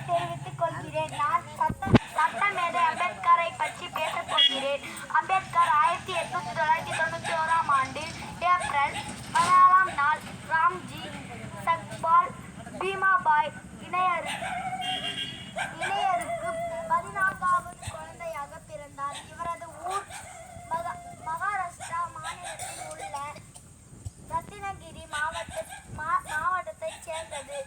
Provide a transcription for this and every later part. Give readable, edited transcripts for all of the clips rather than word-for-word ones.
தெரிவித்துக் கொள்கிறேன். நான் சட்டமேதை அம்பேத்கரை பற்றி பேசப் போகிறேன். அம்பேத்கர் 1891ஆம் ஆண்டு ஏப்ரல் 14ஆம் நாள் ராம்ஜி சக்பால் பீமாபாய் இணையருக்கு 14வது குழந்தையாக பிறந்தார். இவரது ஊர் மகாராஷ்டிரா மாநிலத்தில் உள்ள ரத்தினகிரி மாவட்டத்தைச் சேர்ந்தது.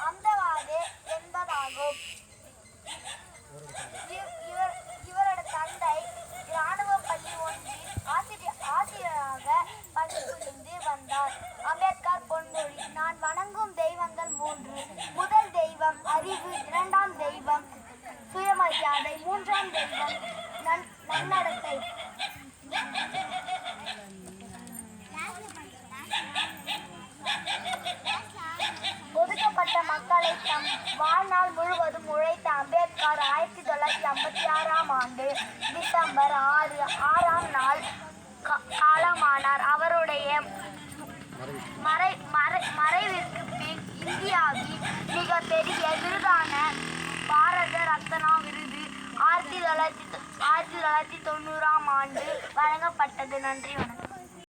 அந்தவாதே என்பதாகும். இவரது தந்தை இராணுவ பள்ளி ஒன்றில் ஆசிரியராக பணிபுரிந்து வந்தார். அம்பேத்கர் பொன்மொழி: நான் வணங்கும் தெய்வங்கள் 3. முதல் தெய்வம் அறிவு, 2ஆம் தெய்வம் சுயமரியாதை, 3ஆம் தெய்வம் நன்னடத்தை. ஒதுக்கப்பட்ட மக்களை தம் வாழ்நாள் முழுவதும் உழைத்த அம்பேத்கர் 1956ஆம் ஆண்டு டிசம்பர் 6ஆம் நாள் காலமானார். அவருடைய மறைவிற்கு பின் இந்தியாவின் மிகப்பெரிய விருதான பாரத ரத்னா விருது 1990ஆம் ஆண்டு வழங்கப்பட்டது. நன்றி, வணக்கம்.